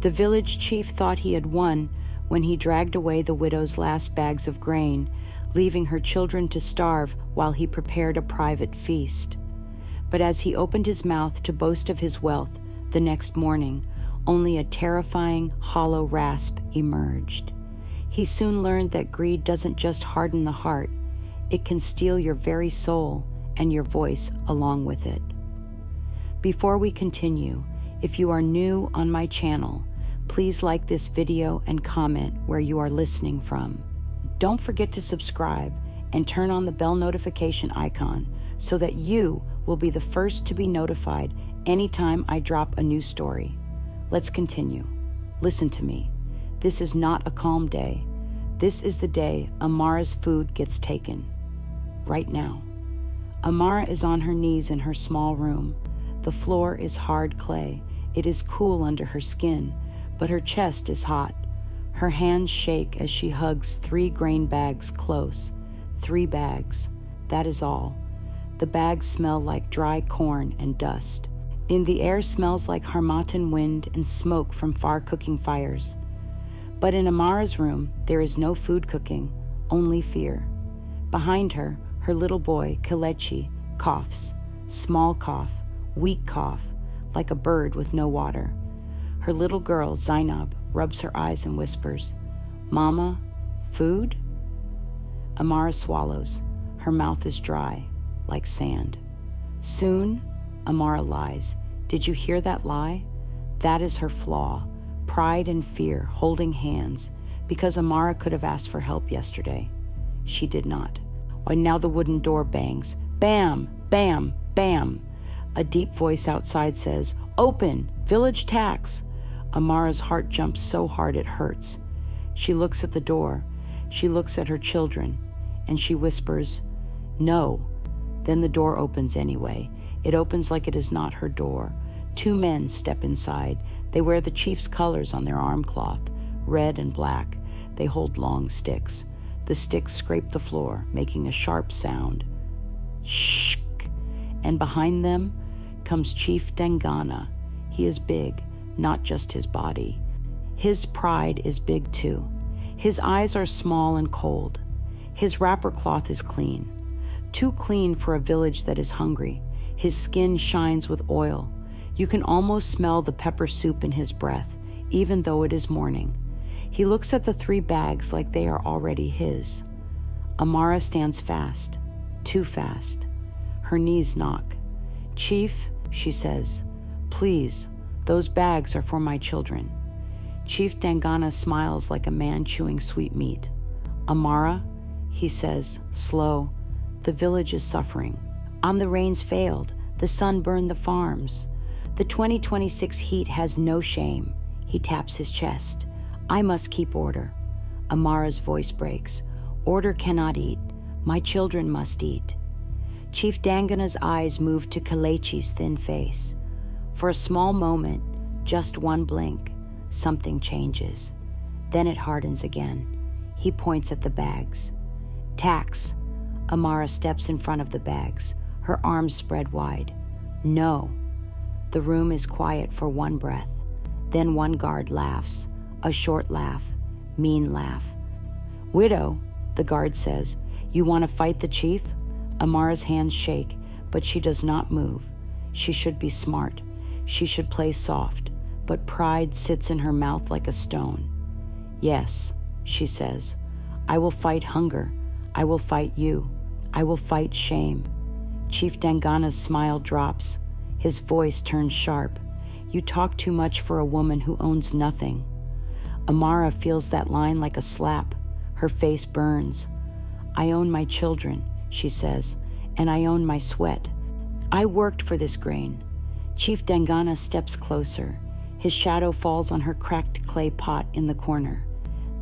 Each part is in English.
The village chief thought he had won when he dragged away the widow's last bags of grain, leaving her children to starve while he prepared a private feast. But as he opened his mouth to boast of his wealth the next morning, only a terrifying, hollow rasp emerged. He soon learned that greed doesn't just harden the heart, it can steal your very soul and your voice along with it. Before we continue, if you are new on my channel, please like this video and comment where you are listening from. Don't forget to subscribe and turn on the bell notification icon so that you will be the first to be notified anytime I drop a new story. Let's continue. Listen to me. This is not a calm day. This is the day Amara's food gets taken. Right now. Amara is on her knees in her small room. The floor is hard clay. It is cool under her skin, but her chest is hot. Her hands shake as she hugs 3 grain bags close. 3 bags. That is all. The bags smell like dry corn and dust. In the air smells like harmattan wind and smoke from far cooking fires. But in Amara's room, there is no food cooking, only fear. Behind her, her little boy, Kelechi, coughs. Small cough, weak cough, like a bird with no water. Her little girl, Zainab, rubs her eyes and whispers, "Mama, food?" Amara swallows. Her mouth is dry, like sand. Soon, Amara lies. Did you hear that lie? That is her flaw. Pride and fear holding hands, because Amara could have asked for help yesterday. She did not. And now the wooden door bangs. Bam! Bam! Bam! A deep voice outside says, "Open! Village tax!" Amara's heart jumps so hard it hurts. She looks at the door. She looks at her children, and she whispers, "No." Then the door opens anyway. It opens like it is not her door. 2 men step inside. They wear the chief's colors on their arm cloth, red and black. They hold long sticks. The sticks scrape the floor, making a sharp sound. Shh! And behind them comes Chief Dangana. He is big, not just his body. His pride is big too. His eyes are small and cold. His wrapper cloth is clean. Too clean for a village that is hungry. His skin shines with oil. You can almost smell the pepper soup in his breath, even though it is morning. He looks at the 3 bags like they are already his. Amara stands fast, too fast. Her knees knock. "Chief," she says, "please, those bags are for my children." Chief Dangana smiles like a man chewing sweet meat. "Amara," he says, slow, "the village is suffering. The rains failed. The sun burned the farms. The 2026 heat has no shame." He taps his chest. "I must keep order." Amara's voice breaks. "Order cannot eat. My children must eat." Chief Dangana's eyes move to Kelechi's thin face. For a small moment, just one blink, something changes. Then it hardens again. He points at the bags. "Tax." Amara steps in front of the bags, her arms spread wide. "No." The room is quiet for one breath. Then one guard laughs, a short laugh, mean laugh. "Widow," the guard says, "you want to fight the chief?" Amara's hands shake, but she does not move. She should be smart. She should play soft, but pride sits in her mouth like a stone. "Yes," she says, "I will fight hunger. I will fight you. I will fight shame." Chief Dangana's smile drops. His voice turns sharp. "You talk too much for a woman who owns nothing." Amara feels that line like a slap. Her face burns. "I own my children," she says, "and I own my sweat. I worked for this grain." Chief Dangana steps closer. His shadow falls on her cracked clay pot in the corner.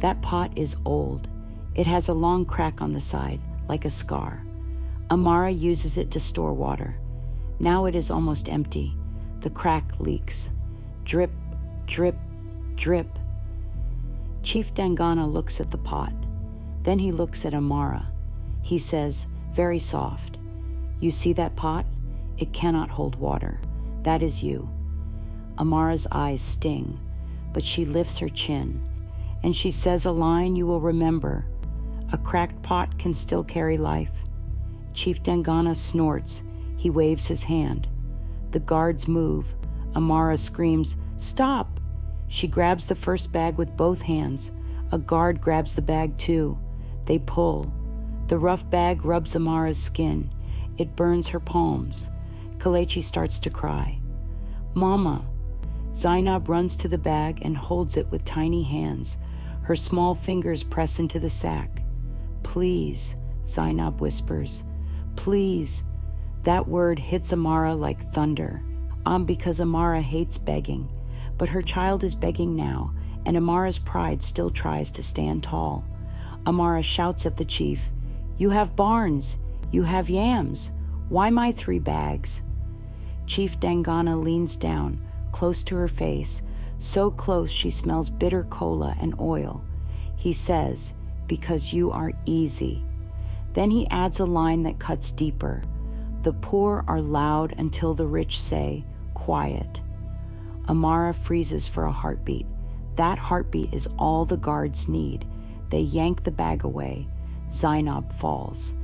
That pot is old. It has a long crack on the side, like a scar. Amara uses it to store water. Now it is almost empty. The crack leaks. Drip, drip, drip. Chief Dangana looks at the pot. Then he looks at Amara. He says, very soft, "You see that pot? It cannot hold water. That is you." Amara's eyes sting. but she lifts her chin, and she says a line you will remember. A cracked pot can still carry life. Chief Dangana snorts. He waves his hand. The guards move. Amara screams, "Stop!" She grabs the first bag with both hands. A guard grabs the bag too. They pull. The rough bag rubs Amara's skin. It burns her palms. Kalechi starts to cry. "Mama!" Zainab runs to the bag and holds it with tiny hands. Her small fingers press into the sack. "Please," Zainab whispers. "Please." That word hits Amara like thunder. Because Amara hates begging. But her child is begging now, and Amara's pride still tries to stand tall. Amara shouts at the chief, "You have barns. You have yams. Why my 3 bags?" Chief Dangana leans down, close to her face, so close she smells bitter cola and oil. He says, "Because you are easy." Then he adds a line that cuts deeper. The poor are loud until the rich say, "Quiet." Amara freezes for a heartbeat. That heartbeat is all the guards need. They yank the bag away. Zainab falls.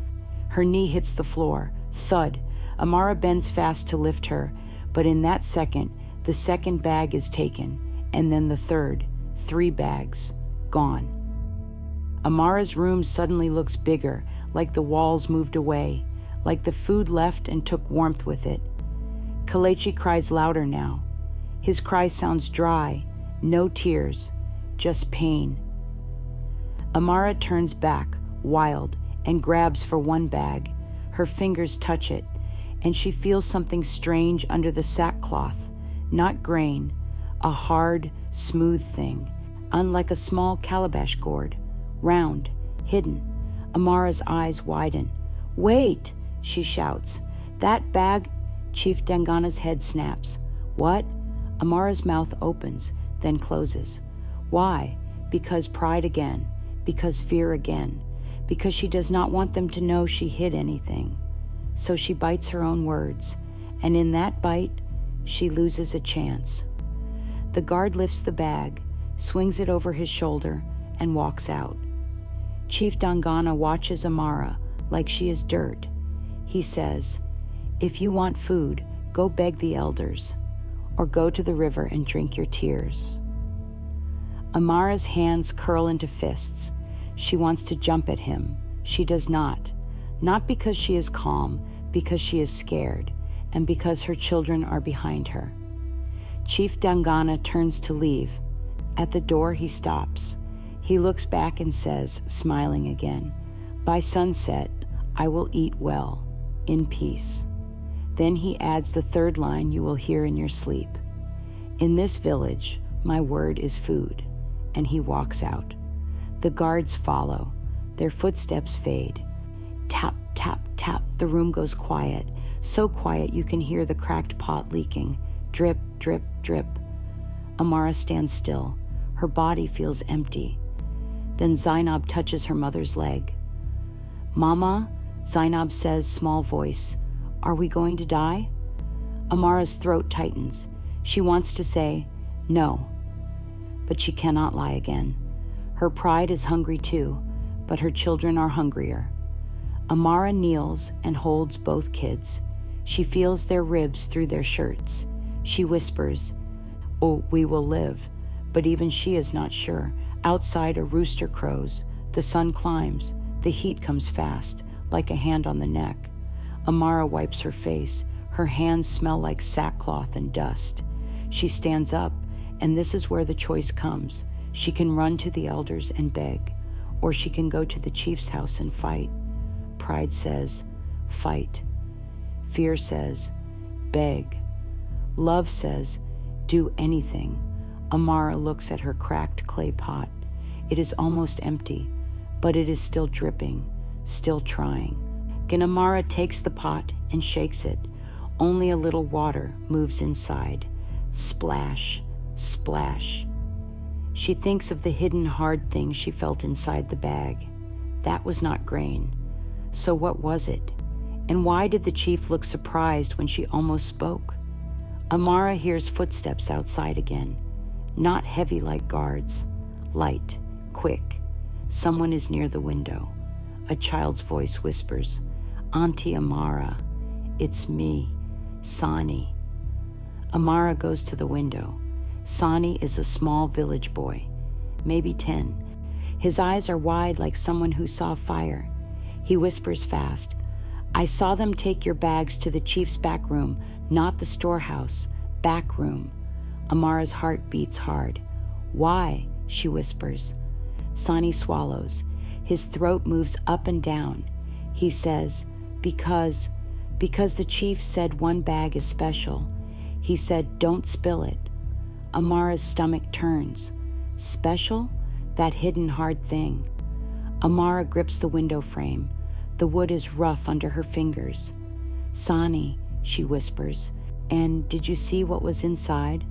Her knee hits the floor. Thud. Amara bends fast to lift her, but in that second, the second bag is taken, and then the third. 3 bags. Gone. Amara's room suddenly looks bigger, like the walls moved away, like the food left and took warmth with it. Kalechi cries louder now. His cry sounds dry, no tears, just pain. Amara turns back, wild, and grabs for one bag. Her fingers touch it, and she feels something strange under the sackcloth. Not grain, a hard, smooth thing, unlike a small calabash gourd, round, hidden. Amara's eyes widen. "Wait!" she shouts. "That bag—" Chief Dangana's head snaps. "What?" Amara's mouth opens, then closes. Why? Because pride again. Because fear again. Because she does not want them to know she hid anything. So she bites her own words, and in that bite, she loses a chance. The guard lifts the bag, swings it over his shoulder, and walks out. Chief Dangana watches Amara like she is dirt. He says, "If you want food, go beg the elders, or go to the river and drink your tears." Amara's hands curl into fists. She wants to jump at him. She does not. Not because she is calm, because she is scared, and because her children are behind her. Chief Dangana turns to leave. At the door, he stops. He looks back and says, smiling again, "By sunset, I will eat well, in peace." Then he adds the third line you will hear in your sleep. "In this village, my word is food." And he walks out. The guards follow. Their footsteps fade. Tap, tap, tap. The room goes quiet. So quiet you can hear the cracked pot leaking. Drip, drip, drip. Amara stands still. Her body feels empty. Then Zainab touches her mother's leg. "Mama," Zainab says, small voice, "are we going to die?" Amara's throat tightens. She wants to say, "No." But she cannot lie again. Her pride is hungry too, but her children are hungrier. Amara kneels and holds both kids. She feels their ribs through their shirts. She whispers, "Oh, we will live." But even she is not sure. Outside, a rooster crows. The sun climbs. The heat comes fast, like a hand on the neck. Amara wipes her face. Her hands smell like sackcloth and dust. She stands up, and this is where the choice comes. She can run to the elders and beg, or she can go to the chief's house and fight. Pride says, fight. Fear says, beg. Love says, do anything. Amara looks at her cracked clay pot. It is almost empty, but it is still dripping, still trying. Amara takes the pot and shakes it. Only a little water moves inside. Splash, splash. She thinks of the hidden hard thing she felt inside the bag. That was not grain. So what was it? And why did the chief look surprised when she almost spoke? Amara hears footsteps outside again. not heavy like guards, light, quick. Someone is near the window. A child's voice whispers, "Auntie Amara, it's me, Sani." Amara goes to the window. Sani is a small village boy, maybe 10. His eyes are wide like someone who saw fire. He whispers fast, "I saw them take your bags to the chief's back room, not the storehouse, back room." Amara's heart beats hard. "Why?" she whispers. Sani swallows. His throat moves up and down. He says, because the chief said one bag is special. He said, don't spill it." Amara's stomach turns. Special? That hidden hard thing. Amara grips the window frame. The wood is rough under her fingers. "Sani," she whispers, "and did you see what was inside?"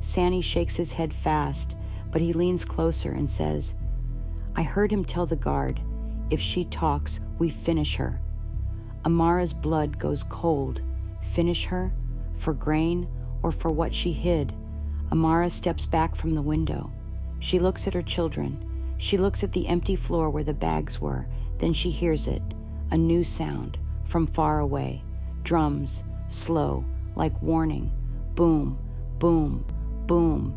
Sani shakes his head fast, but he leans closer and says, "I heard him tell the guard, if she talks, we finish her." Amara's blood goes cold. Finish her? For grain or for what she hid? Amara steps back from the window. She looks at her children. She looks at the empty floor where the bags were. Then she hears it, a new sound from far away. Drums, slow, like warning. Boom, boom, boom.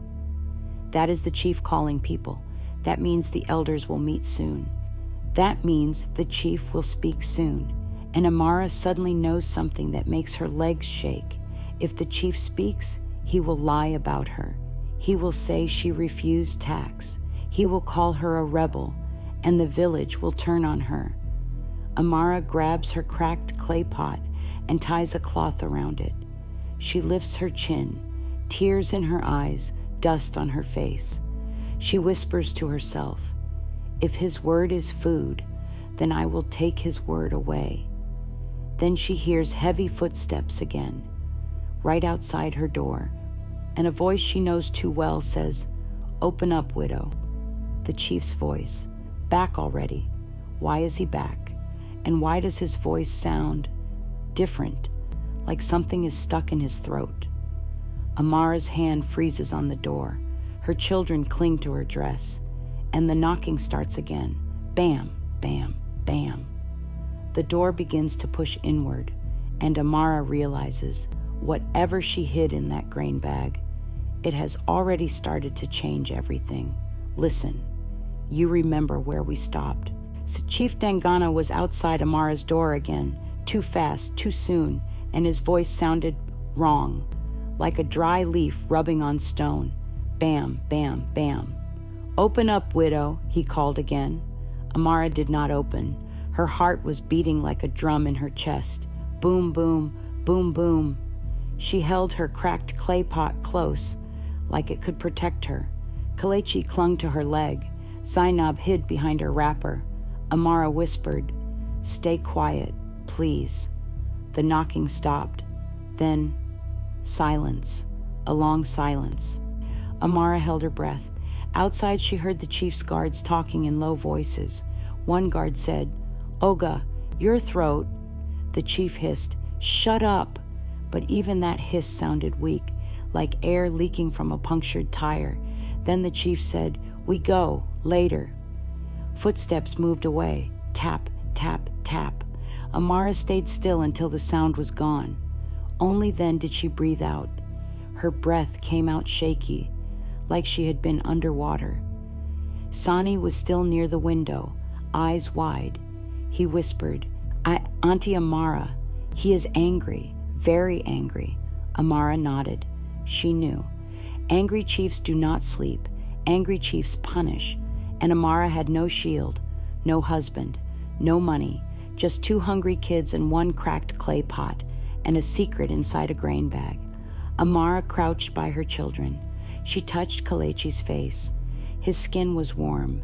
That is the chief calling people. That means the elders will meet soon. That means the chief will speak soon. And Amara suddenly knows something that makes her legs shake. If the chief speaks, he will lie about her. He will say she refused tax. He will call her a rebel, and the village will turn on her. Amara grabs her cracked clay pot and ties a cloth around it. She lifts her chin, tears in her eyes, dust on her face. She whispers to herself, "If his word is food, then I will take his word away." Then she hears heavy footsteps again, right outside her door, and a voice she knows too well says, "Open up, widow." The chief's voice. Back already. Why is he back? And why does his voice sound different, like something is stuck in his throat? Amara's hand freezes on the door. Her children cling to her dress, and the knocking starts again. Bam, bam, bam. The door begins to push inward, and Amara realizes whatever she hid in that grain bag, it has already started to change everything. Listen, you remember where we stopped. So Chief Dangana was outside Amara's door again, too fast, too soon, and his voice sounded wrong, like a dry leaf rubbing on stone. Bam, bam, bam. "Open up, widow," he called again. Amara did not open. Her heart was beating like a drum in her chest. Boom, boom, boom, boom. She held her cracked clay pot close, like it could protect her. Kalechi clung to her leg. Zainab hid behind her wrapper. Amara whispered, "Stay quiet, please." The knocking stopped. Then, silence, a long silence. Amara held her breath. Outside she heard the chief's guards talking in low voices. One guard said, "Oga, your throat." The chief hissed, "Shut up." But even that hiss sounded weak, like air leaking from a punctured tire. Then the chief said, "We go, later." Footsteps moved away. Tap, tap, tap. Amara stayed still until the sound was gone. Only then did she breathe out. Her breath came out shaky, like she had been underwater. Sani was still near the window, eyes wide. He whispered, "Auntie Amara, he is angry, very angry." Amara nodded. She knew. Angry chiefs do not sleep. Angry chiefs punish. And Amara had no shield, no husband, no money, just 2 hungry kids and 1 cracked clay pot, and a secret inside a grain bag. Amara crouched by her children. She touched Kalechi's face. His skin was warm,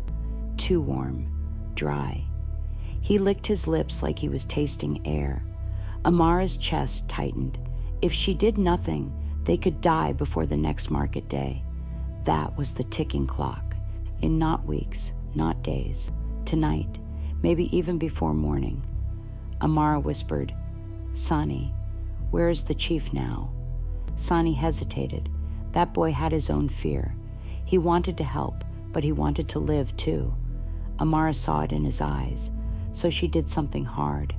too warm, dry. He licked his lips like he was tasting air. Amara's chest tightened. If she did nothing, they could die before the next market day. That was the ticking clock. In not weeks, not days, tonight, maybe even before morning. Amara whispered, "Sani, where is the chief now?" Sani hesitated. That boy had his own fear. He wanted to help, but he wanted to live too. Amara saw it in his eyes, so she did something hard.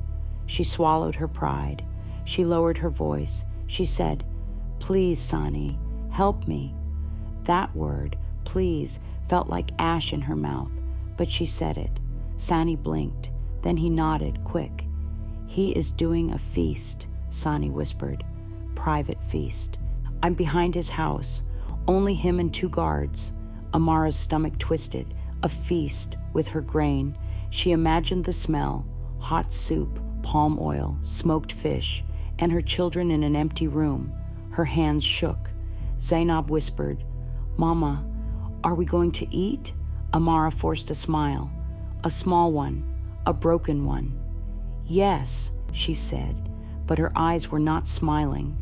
She swallowed her pride. She lowered her voice. She said, "Please, Sani, help me." That word, please, felt like ash in her mouth, but she said it. Sani blinked. Then he nodded, quick. "He is doing a feast," Sani whispered. "Private feast. I'm behind his house. Only him and 2 guards. Amara's stomach twisted. A feast with her grain. She imagined the smell, hot soup, palm oil, smoked fish, and her children in an empty room. Her hands shook. Zainab whispered, "Mama, are we going to eat?" Amara forced a smile. A small one, a broken one. "Yes," she said, but her eyes were not smiling.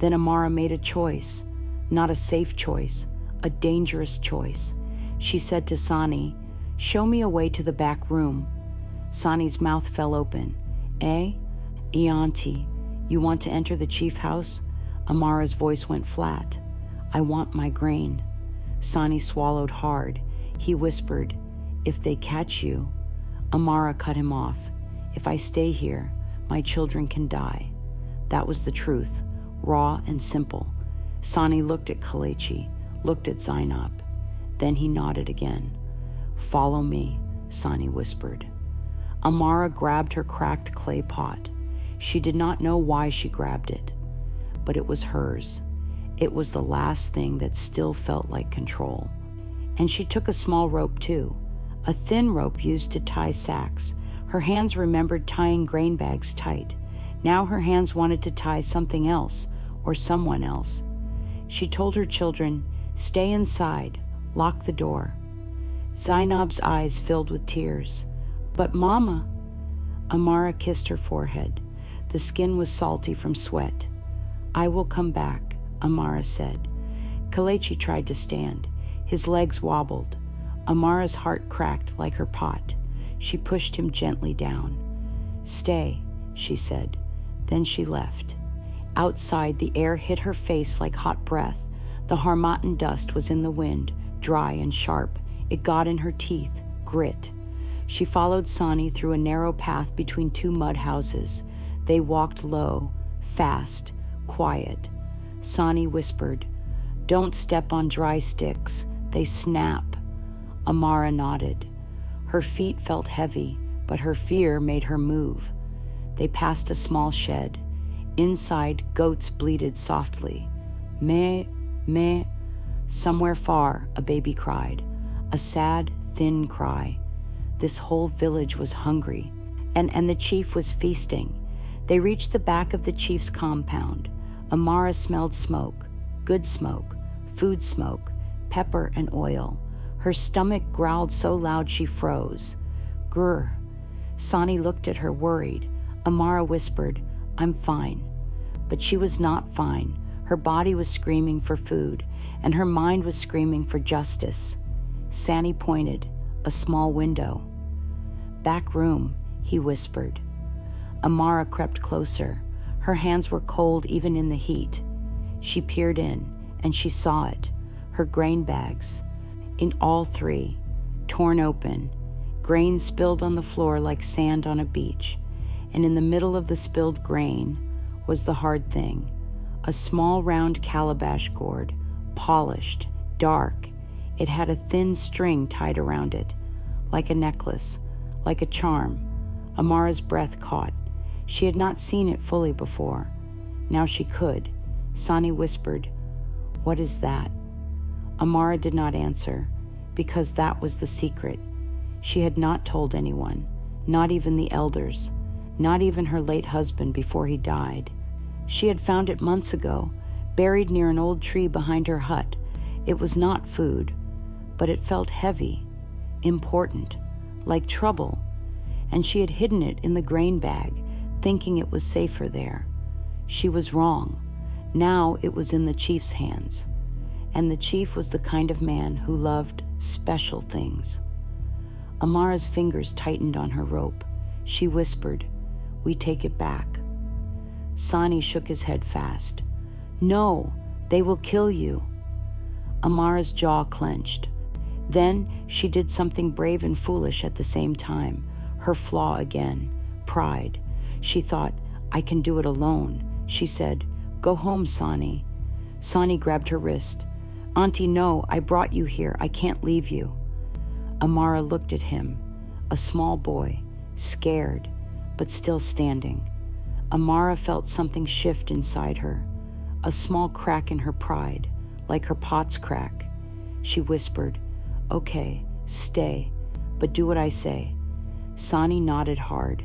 Then Amara made a choice, not a safe choice, a dangerous choice. She said to Sani, "Show me a way to the back room." Sani's mouth fell open. "Eh? Auntie, you want to enter the chief house?" Amara's voice went flat. "I want my grain." Sani swallowed hard. He whispered, "If they catch you." Amara cut him off. "If I stay here, my children can die." That was the truth, raw and simple. Sani looked at Kalechi, looked at Zainab. Then he nodded again. "Follow me," Sani whispered. Amara grabbed her cracked clay pot. She did not know why she grabbed it, but it was hers. It was the last thing that still felt like control. And she took a small rope too, a thin rope used to tie sacks. Her hands remembered tying grain bags tight. Now her hands wanted to tie something else or someone else. She told her children, "Stay inside, lock the door." Zainab's eyes filled with tears. "But Mama." Amara kissed her forehead. The skin was salty from sweat. "I will come back," Amara said. Kalechi tried to stand. His legs wobbled. Amara's heart cracked like her pot. She pushed him gently down. "Stay," she said. Then she left. Outside, the air hit her face like hot breath. The harmattan dust was in the wind, dry and sharp. It got in her teeth, grit. She followed Sani through a narrow path between 2 mud houses. They walked low, fast, quiet. Sani whispered, "Don't step on dry sticks. They snap." Amara nodded. Her feet felt heavy, but her fear made her move. They passed a small shed. Inside, goats bleated softly. Meh, meh. Somewhere far, a baby cried. A sad, thin cry. This whole village was hungry, and the chief was feasting. They reached the back of the chief's compound. Amara smelled smoke, good smoke, food smoke, pepper and oil. Her stomach growled so loud she froze. Grr. Sani looked at her, worried. Amara whispered, "I'm fine." But she was not fine. Her body was screaming for food, and her mind was screaming for justice. Sani pointed, a small window. "Back room," he whispered. Amara crept closer. Her hands were cold even in the heat. She peered in, and she saw it. Her grain bags. In all 3, torn open, grain spilled on the floor like sand on a beach. And in the middle of the spilled grain was the hard thing, a small round calabash gourd, polished, dark. It had a thin string tied around it, like a necklace, like a charm. Amara's breath caught. She had not seen it fully before. Now she could. Sani whispered, "What is that?" Amara did not answer, because that was the secret. She had not told anyone, not even the elders, not even her late husband before he died. She had found it months ago, buried near an old tree behind her hut. It was not food, but it felt heavy, important, like trouble, and she had hidden it in the grain bag, thinking it was safer there. She was wrong. Now it was in the chief's hands, and the chief was the kind of man who loved special things. Amara's fingers tightened on her rope. She whispered, "We take it back." Sani shook his head fast. "No, they will kill you." Amara's jaw clenched. Then she did something brave and foolish at the same time. Her flaw again, pride. She thought, I can do it alone. She said, go home, Sani. Sani grabbed her wrist. Auntie, no, I brought you here. I can't leave you. Amara looked at him, a small boy, scared, but still standing. Amara felt something shift inside her, a small crack in her pride, like her pot's crack. She whispered, okay, stay, but do what I say. Sani nodded hard.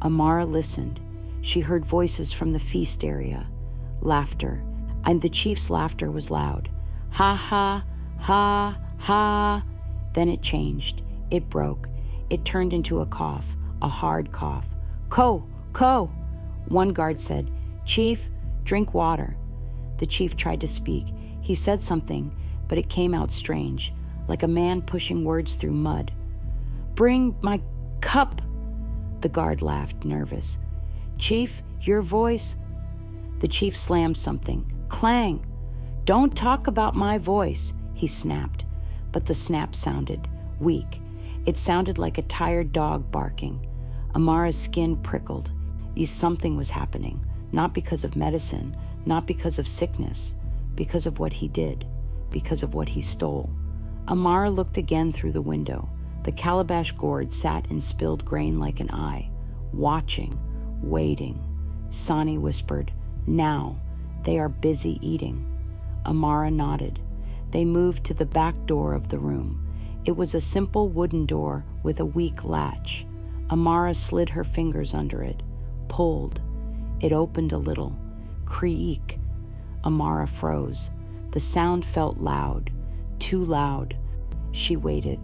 Amara listened. She heard voices from the feast area, laughter, and the chief's laughter was loud. Ha ha, ha, ha. Then it changed. It broke. It turned into a cough, a hard cough. Ko, ko. One guard said, Chief, drink water. The chief tried to speak. He said something, but it came out strange, like a man pushing words through mud. Bring my cup. The guard laughed, nervous. Chief, your voice. The chief slammed something. Clang. Don't talk about my voice, he snapped. But the snap sounded weak. It sounded like a tired dog barking. Amara's skin prickled. Something was happening, not because of medicine, not because of sickness, because of what he did, because of what he stole. Amara looked again through the window. The calabash gourd sat in spilled grain like an eye, watching, waiting. Sani whispered, now, they are busy eating. Amara nodded. They moved to the back door of the room. It was a simple wooden door with a weak latch. Amara slid her fingers under it, pulled. It opened a little. Creak. Amara froze. The sound felt loud, too loud. She waited.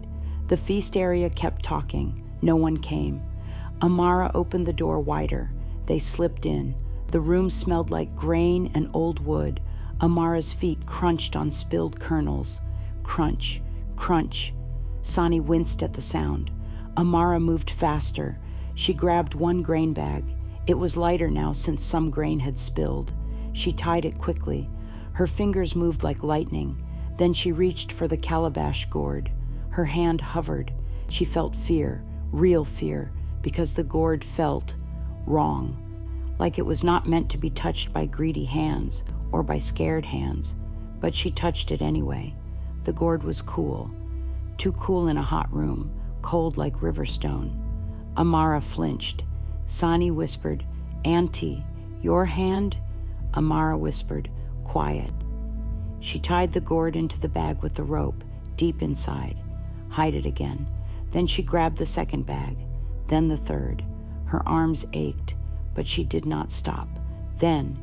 The feast area kept talking. No one came. Amara opened the door wider. They slipped in. The room smelled like grain and old wood. Amara's feet crunched on spilled kernels. Crunch, crunch. Sani winced at the sound. Amara moved faster. She grabbed one grain bag. It was lighter now since some grain had spilled. She tied it quickly. Her fingers moved like lightning. Then she reached for the calabash gourd. Her hand hovered. She felt fear, real fear, because the gourd felt wrong, like it was not meant to be touched by greedy hands or by scared hands, but she touched it anyway. The gourd was cool, too cool in a hot room, cold like river stone. Amara flinched. Sani whispered, Auntie, your hand? Amara whispered, quiet. She tied the gourd into the bag with the rope, deep inside. Hide it again. Then she grabbed the second bag, then the third. Her arms ached, but she did not stop. Then,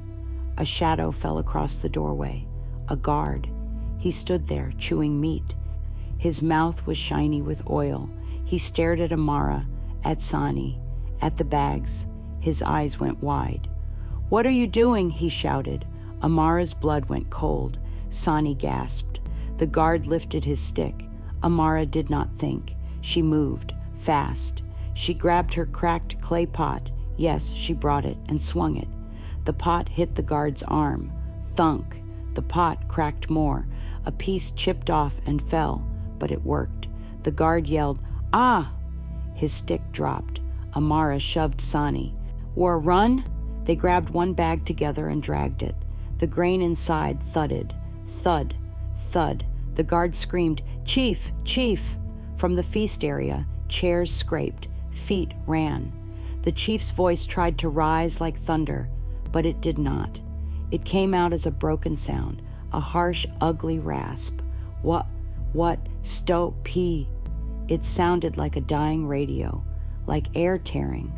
a shadow fell across the doorway. A guard. He stood there, chewing meat. His mouth was shiny with oil. He stared at Amara, at Sani, at the bags. His eyes went wide. What are you doing? He shouted. Amara's blood went cold. Sani gasped. The guard lifted his stick. Amara did not think. She moved, fast. She grabbed her cracked clay pot. Yes, she brought it and swung it. The pot hit the guard's arm. Thunk. The pot cracked more. A piece chipped off and fell, but it worked. The guard yelled, Ah! His stick dropped. Amara shoved Sani. War run? They grabbed one bag together and dragged it. The grain inside thudded. Thud. Thud. The guard screamed, Chief! Chief! From the feast area, chairs scraped. Feet ran. The chief's voice tried to rise like thunder, but it did not. It came out as a broken sound, a harsh, ugly rasp. What, P. It sounded like a dying radio, like air tearing.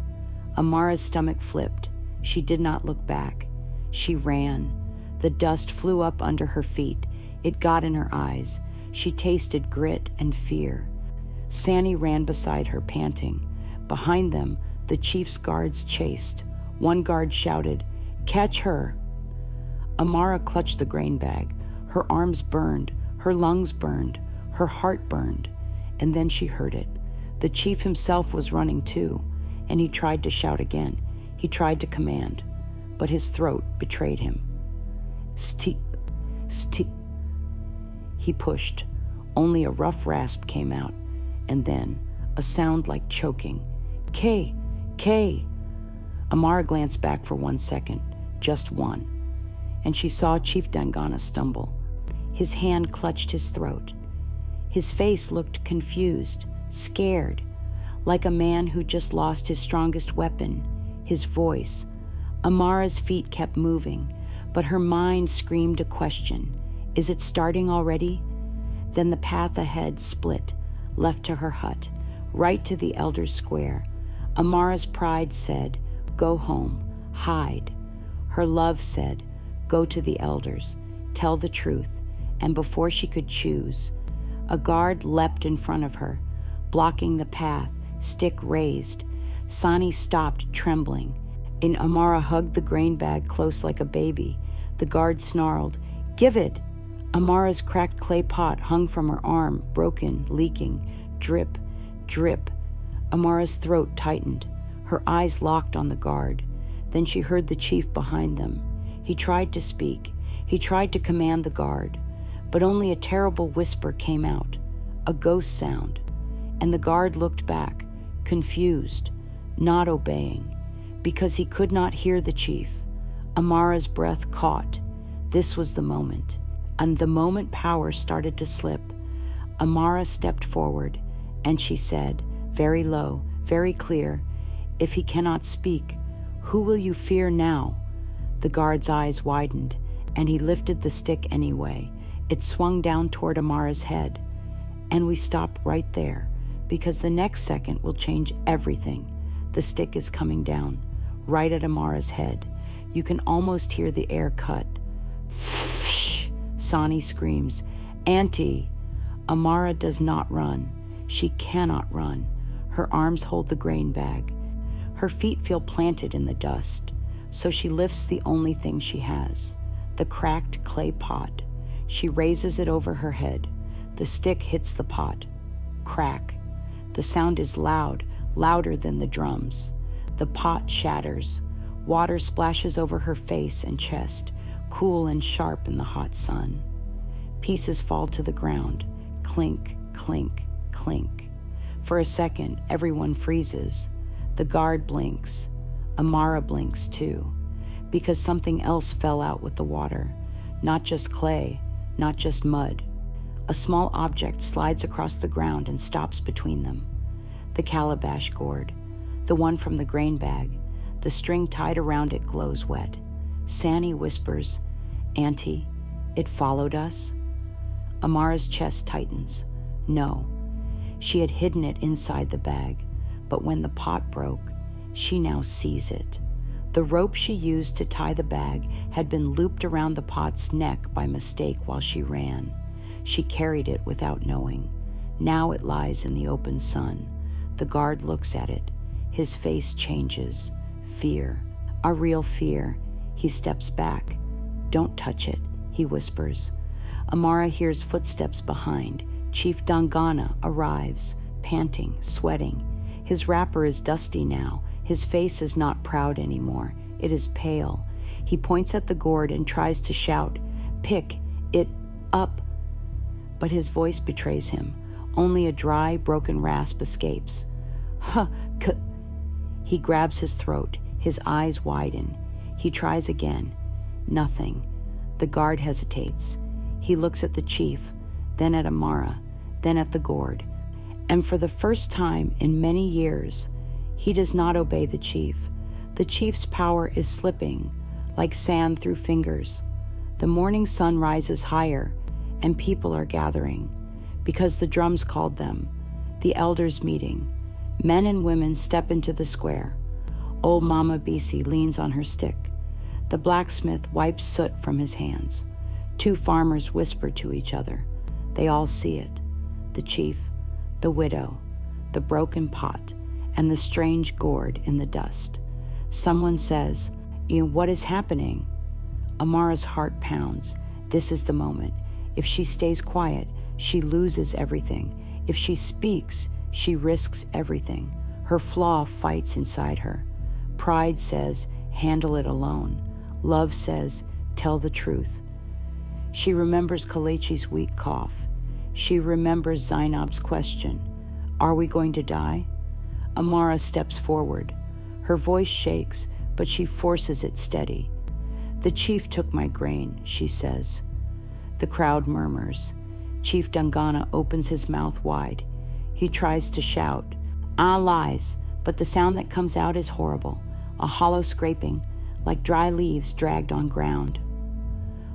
Amara's stomach flipped. She did not look back. She ran. The dust flew up under her feet. It got in her eyes. She tasted grit and fear. Sani ran beside her, panting. Behind them, the chief's guards chased. One guard shouted, Catch her! Amara clutched the grain bag. Her arms burned. Her lungs burned. Her heart burned. And then she heard it. The chief himself was running too, and he tried to shout again. He tried to command, but his throat betrayed him. Steep. He pushed. Only a rough rasp came out, and then a sound like choking. Kay! Kay! Amara glanced back for 1 second, just one, and she saw Chief Dangana stumble. His hand clutched his throat. His face looked confused, scared, like a man who just lost his strongest weapon, his voice. Amara's feet kept moving, but her mind screamed a question. Is it starting already? Then the path ahead split, left to her hut, right to the Elders' Square. Amara's pride said, go home, hide. Her love said, go to the elders, tell the truth. And before she could choose, a guard leapt in front of her, blocking the path, stick raised. Sani stopped, trembling, and Amara hugged the grain bag close like a baby. The guard snarled, give it! Amara's cracked clay pot hung from her arm, broken, leaking. Drip, drip. Amara's throat tightened. Her eyes locked on the guard. Then she heard the chief behind them. He tried to speak. He tried to command the guard, but only a terrible whisper came out, a ghost sound. And the guard looked back, confused, not obeying, because he could not hear the chief. Amara's breath caught. This was the moment. And the moment power started to slip, Amara stepped forward, and she said, very low, very clear, if he cannot speak, who will you fear now? The guard's eyes widened, and he lifted the stick anyway. It swung down toward Amara's head. And we stop right there, because the next second will change everything. The stick is coming down, right at Amara's head. You can almost hear the air cut. Sani screams, Auntie! Amara does not run. She cannot run. Her arms hold the grain bag. Her feet feel planted in the dust, so she lifts the only thing she has, the cracked clay pot. She raises it over her head. The stick hits the pot. Crack. The sound is loud, louder than the drums. The pot shatters. Water splashes over her face and chest, cool and sharp in the hot sun. Pieces fall to the ground. Clink, clink, clink. For a second, everyone freezes. The guard blinks. Amara blinks too, because something else fell out with the water. Not just clay, not just mud. A small object slides across the ground and stops between them. The calabash gourd, the one from the grain bag. The string tied around it glows wet. Sani whispers, Auntie, it followed us? Amara's chest tightens. No. She had hidden it inside the bag, but when the pot broke, she now sees it. The rope she used to tie the bag had been looped around the pot's neck by mistake while she ran. She carried it without knowing. Now it lies in the open sun. The guard looks at it. His face changes. Fear. A real fear. He steps back. Don't touch it, he whispers. Amara hears footsteps behind. Chief Dangana arrives, panting, sweating. His wrapper is dusty now. His face is not proud anymore. It is pale. He points at the gourd and tries to shout, Pick it up. But his voice betrays him. Only a dry, broken rasp escapes. He grabs his throat. His eyes widen. He tries again. Nothing. The guard hesitates. He looks at the chief, then at Amara, then at the gourd. And for the first time in many years, he does not obey the chief. The chief's power is slipping, like sand through fingers. The morning sun rises higher, and people are gathering, because the drums called them. The elders meeting. Men and women step into the square. Old Mama Bisi leans on her stick. The blacksmith wipes soot from his hands. 2 farmers whisper to each other. They all see it. The chief, the widow, the broken pot, and the strange gourd in the dust. Someone says, What is happening? Amara's heart pounds. This is the moment. If she stays quiet, she loses everything. If she speaks, she risks everything. Her flaw fights inside her. Pride says, handle it alone. Love says, tell the truth. She remembers Kalechi's weak cough. She remembers Zainab's question, "Are we going to die?" Amara steps forward. Her voice shakes, but she forces it steady. "The chief took my grain," she says. The crowd murmurs. Chief Dangana opens his mouth wide. He tries to shout, lies, but the sound that comes out is horrible, a hollow scraping, like dry leaves dragged on ground.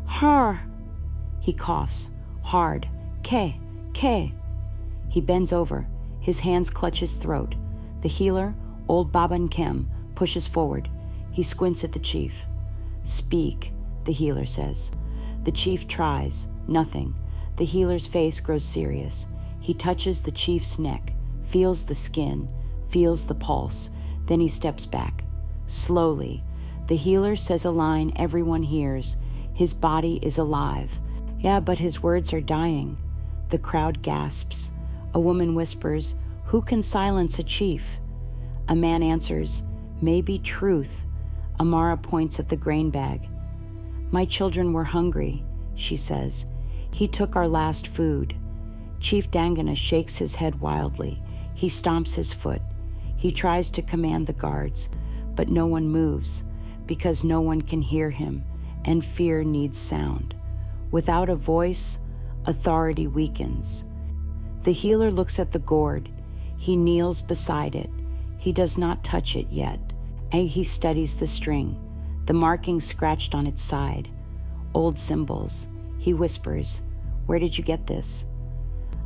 Har! He coughs, hard. Ke! He bends over. His hands clutch his throat. The healer, old Baban Kem, pushes forward. He squints at the chief. "Speak," the healer says. The chief tries. Nothing. The healer's face grows serious. He touches the chief's neck, feels the skin, feels the pulse. Then he steps back. Slowly, the healer says a line everyone hears. His body is alive. Yeah, but his words are dying. The crowd gasps. A woman whispers, "Who can silence a chief?" A man answers, "Maybe truth." Amara points at the grain bag. "My children were hungry," she says. "He took our last food." Chief Dangana shakes his head wildly. He stomps his foot. He tries to command the guards, but no one moves because no one can hear him, and fear needs sound. Without a voice, authority weakens. The healer looks at the gourd. He kneels beside it. He does not touch it yet. He studies the string, the markings scratched on its side. Old symbols. He whispers, "Where did you get this?"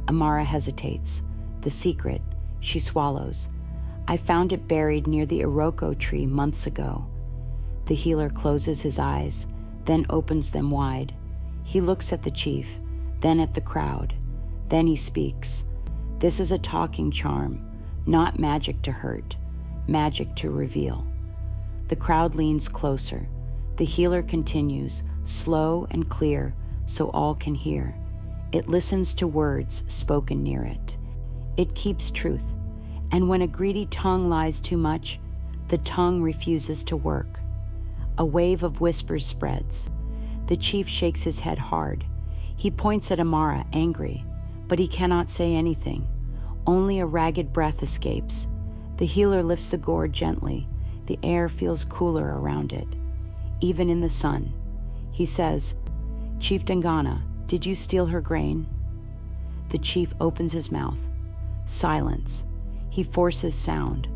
Amara hesitates. The secret. She swallows. "I found it buried near the Iroko tree months ago." The healer closes his eyes, then opens them wide. He looks at the chief, then at the crowd. Then he speaks. "This is a talking charm, not magic to hurt, magic to reveal." The crowd leans closer. The healer continues, slow and clear, so all can hear. It listens to words spoken near it. It keeps truth. And when a greedy tongue lies too much, the tongue refuses to work. A wave of whispers spreads. The chief shakes his head hard. He points at Amara, angry, but he cannot say anything. Only a ragged breath escapes. The healer lifts the gourd gently. The air feels cooler around it, even in the sun. He says, "Chief Dangana, did you steal her grain?" The chief opens his mouth. Silence. He forces sound.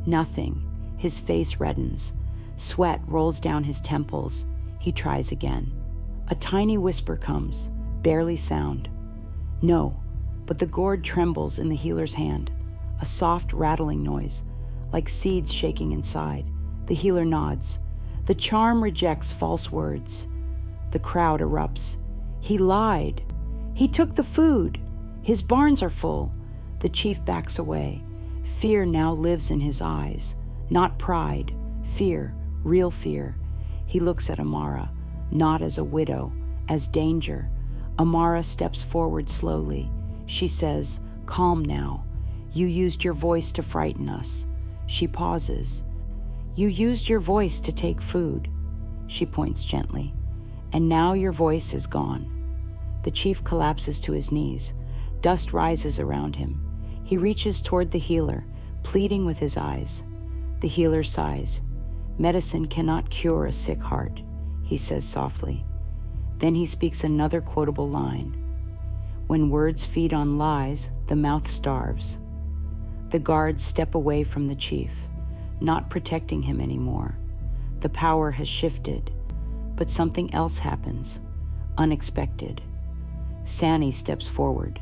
Nothing. His face reddens. Sweat rolls down his temples. He tries again. A tiny whisper comes, barely sound. "No," but the gourd trembles in the healer's hand. A soft rattling noise, like seeds shaking inside. The healer nods. The charm rejects false words. The crowd erupts. "He lied. He took the food. His barns are full." The chief backs away. Fear now lives in his eyes. Not pride. Fear. Real fear. He looks at Amara, not as a widow, as danger. Amara steps forward slowly. She says, "Calm now. You used your voice to frighten us." She pauses. "You used your voice to take food." She points gently. "And now your voice is gone." The chief collapses to his knees. Dust rises around him. He reaches toward the healer, pleading with his eyes. The healer sighs. "Medicine cannot cure a sick heart," he says softly. Then he speaks another quotable line. "When words feed on lies, the mouth starves." The guards step away from the chief, not protecting him anymore. The power has shifted, but something else happens, unexpected. Sani steps forward.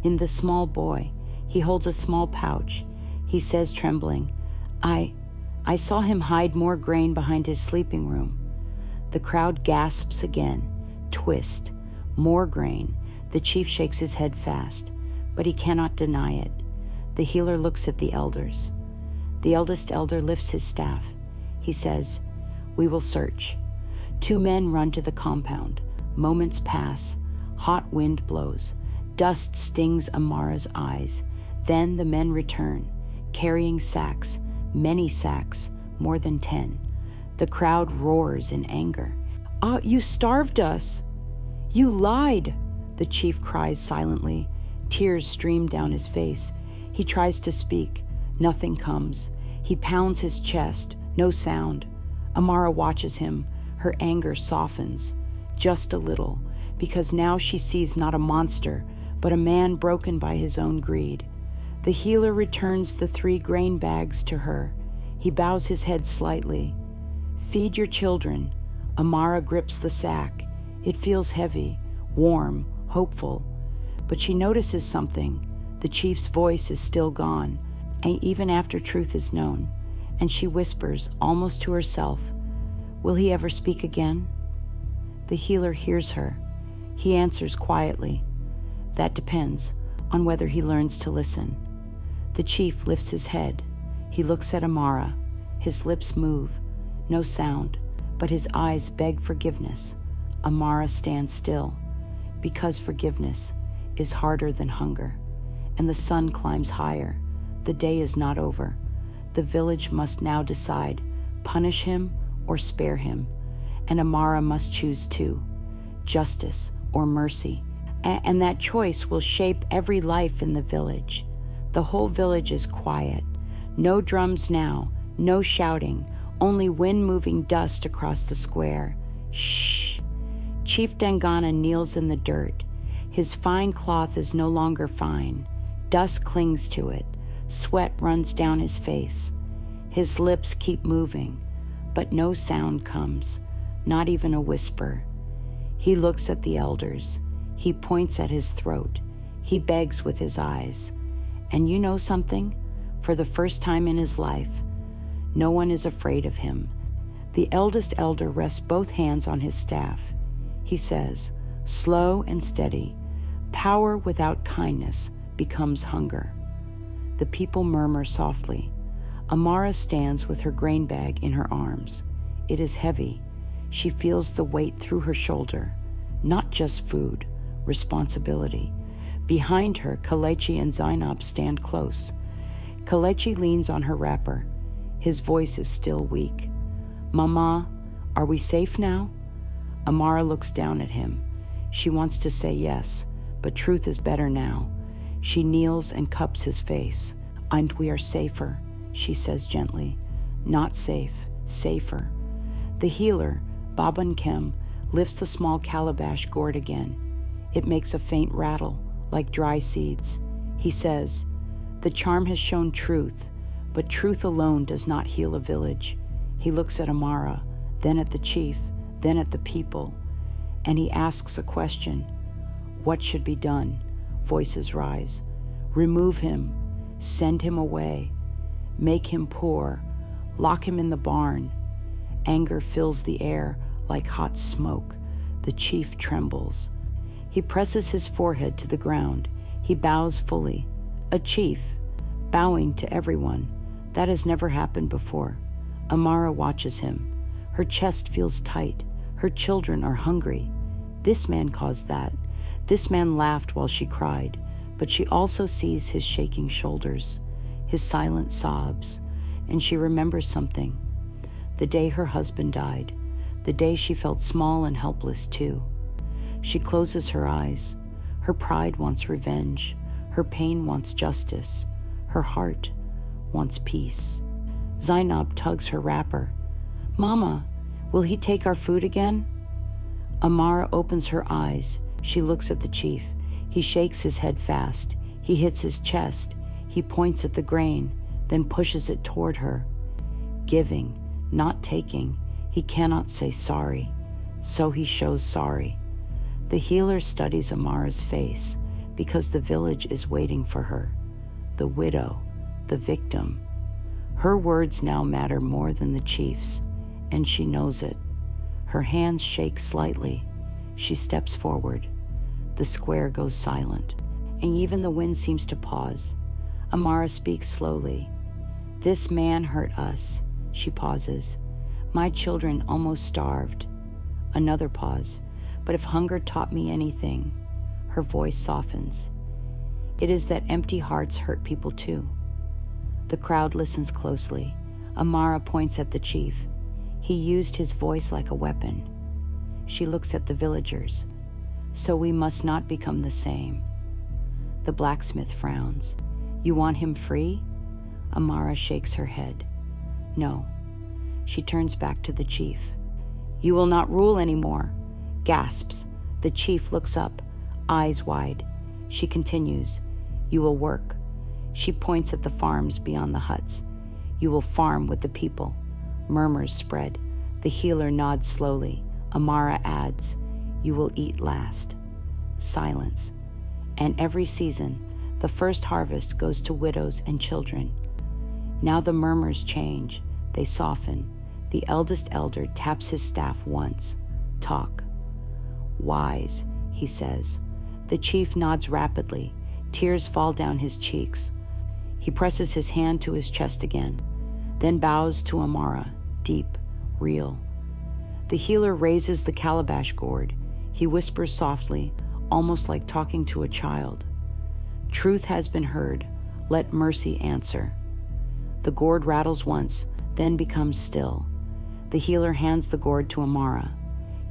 In the small boy, he holds a small pouch. He says, trembling, I saw him hide more grain behind his sleeping room." The crowd gasps again. Twist. More grain. The chief shakes his head fast, but he cannot deny it. The healer looks at the elders. The eldest elder lifts his staff. He says, "We will search." 2 men run to the compound. Moments pass. Hot wind blows. Dust stings Amara's eyes. Then the men return, carrying sacks, many sacks, more than 10. The crowd roars in anger. "Ah, you starved us." "You lied!" the chief cries silently. Tears stream down his face. He tries to speak. Nothing comes. He pounds his chest. No sound. Amara watches him. Her anger softens. Just a little, because now she sees not a monster, but a man broken by his own greed. The healer returns the 3 grain bags to her. He bows his head slightly. "Feed your children." Amara grips the sack. It feels heavy, warm, hopeful. But she notices something. The chief's voice is still gone, and even after truth is known. And she whispers, almost to herself, "Will he ever speak again?" The healer hears her. He answers quietly, "That depends on whether he learns to listen." The chief lifts his head. He looks at Amara. His lips move. No sound, but his eyes beg forgiveness. Amara stands still, because forgiveness is harder than hunger. And the sun climbs higher. The day is not over. The village must now decide, punish him or spare him. And Amara must choose too, justice or mercy. And that choice will shape every life in the village. The whole village is quiet. No drums now, no shouting, only wind-moving dust across the square. Shh. Chief Dangana kneels in the dirt. His fine cloth is no longer fine. Dust clings to it. Sweat runs down his face. His lips keep moving, but no sound comes, not even a whisper. He looks at the elders. He points at his throat. He begs with his eyes. And you know something? For the first time in his life, no one is afraid of him. The eldest elder rests both hands on his staff. He says, slow and steady, "Power without kindness becomes hunger." The people murmur softly. Amara stands with her grain bag in her arms. It is heavy. She feels the weight through her shoulder. Not just food, responsibility. Behind her, Kalechi and Zainab stand close. Kalechi leans on her wrapper. His voice is still weak. "Mama, are we safe now?" Amara looks down at him. She wants to say yes, but truth is better now. She kneels and cups his face. "And we are safer," she says gently. "Not safe, safer." The healer, Baban Kem, lifts the small calabash gourd again. It makes a faint rattle, like dry seeds. He says, "The charm has shown truth, but truth alone does not heal a village." He looks at Amara, then at the chief, then at the people, and he asks a question. What should be done? Voices rise. Remove him, send him away, make him poor, lock him in the barn. Anger fills the air like hot smoke. The chief trembles. He presses his forehead to the ground. He bows fully. A chief, bowing to everyone. That has never happened before. Amara watches him. Her chest feels tight. Her children are hungry. This man caused that. This man laughed while she cried, but she also sees his shaking shoulders, his silent sobs, and she remembers something. The day her husband died, the day she felt small and helpless too. She closes her eyes. Her pride wants revenge. Her pain wants justice. Her heart wants peace. Zainab tugs her wrapper. "Mama, will he take our food again?" Amara opens her eyes. She looks at the chief. He shakes his head fast. He hits his chest. He points at the grain, then pushes it toward her. Giving, not taking. He cannot say sorry, so he shows sorry. The healer studies Amara's face because the village is waiting for her. The widow, the victim. Her words now matter more than the chief's, and she knows it. Her hands shake slightly. She steps forward. The square goes silent, and even the wind seems to pause. Amara speaks slowly. "This man hurt us." She pauses. "My children almost starved." Another pause. "But if hunger taught me anything," her voice softens, "it is that empty hearts hurt people too." The crowd listens closely. Amara points at the chief. He used his voice like a weapon. She looks at the villagers. so we must not become the same. The blacksmith frowns. You want him free? Amara shakes her head. No. She turns back to the chief. You will not rule anymore. Gasps. The chief looks up, eyes wide. She continues. You will work. She points at the farms beyond the huts. You will farm with the people. Murmurs spread. The healer nods slowly. Amara adds, you will eat last. Silence. And every season, the first harvest goes to widows and children. Now the murmurs change. They soften. The eldest elder taps his staff once. Talk. Wise, he says. The chief nods rapidly. Tears fall down his cheeks. He presses his hand to his chest again, then bows to Amara, deep, real. The healer raises the calabash gourd. He whispers softly, almost like talking to a child. Truth has been heard. Let mercy answer. The gourd rattles once, then becomes still. The healer hands the gourd to Amara.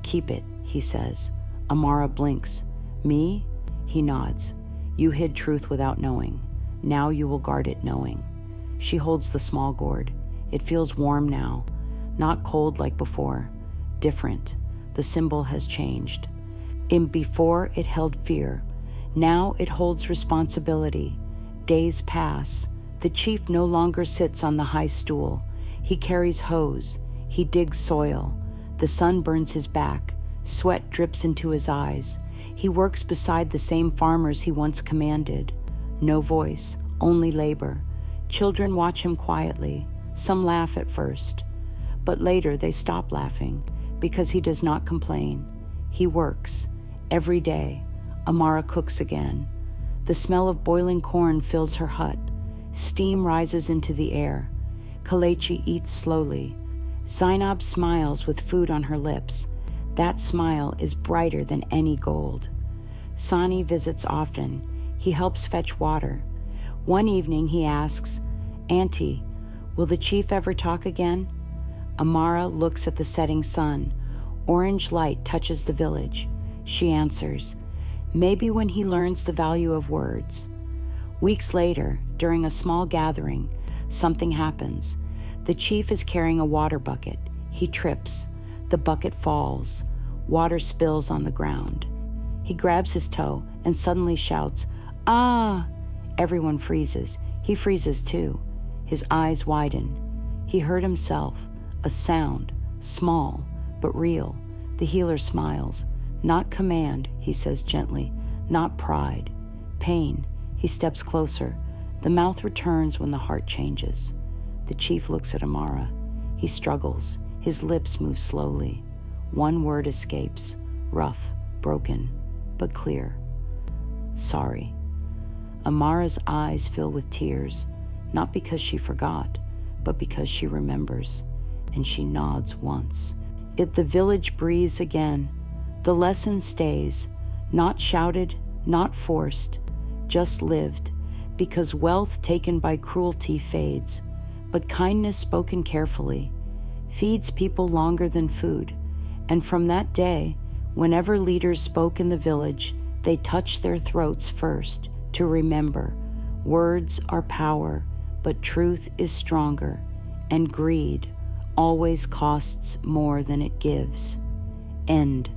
Keep it, he says. Amara blinks. Me? He nods. You hid truth without knowing. Now you will guard it knowing. She holds the small gourd. It feels warm now, not cold like before. Different. The symbol has changed. Before it held fear. Now it holds responsibility. Days pass. The chief no longer sits on the high stool. He carries hose. He digs soil. The sun burns his back. Sweat drips into his eyes. He works beside the same farmers he once commanded. No voice, only labor. Children watch him quietly. Some laugh at first, but later they stop laughing because he does not complain. He works. Every day, Amara cooks again. The smell of boiling corn fills her hut. Steam rises into the air. Kalechi eats slowly. Zainab smiles with food on her lips. That smile is brighter than any gold. Sani visits often. He helps fetch water. One evening he asks, Auntie, will the chief ever talk again? Amara looks at the setting sun. Orange light touches the village. She answers, maybe when he learns the value of words. Weeks later, during a small gathering, something happens. The chief is carrying a water bucket. He trips. The bucket falls. Water spills on the ground. He grabs his toe and suddenly shouts, Ah! Everyone freezes. He freezes too. His eyes widen. He heard himself. A sound. Small, but real. The healer smiles. Not command, he says gently. Not pride. Pain. He steps closer. The mouth returns when the heart changes. The chief looks at Amara. He struggles. His lips move slowly. One word escapes. Rough, broken, but clear. Sorry. Amara's eyes fill with tears, not because she forgot, but because she remembers, and she nods once. The village breathes again. The lesson stays, not shouted, not forced, just lived, because wealth taken by cruelty fades, but kindness spoken carefully feeds people longer than food. And from that day, whenever leaders spoke in the village, they touched their throats first to remember words are power, but truth is stronger, and greed always costs more than it gives. End.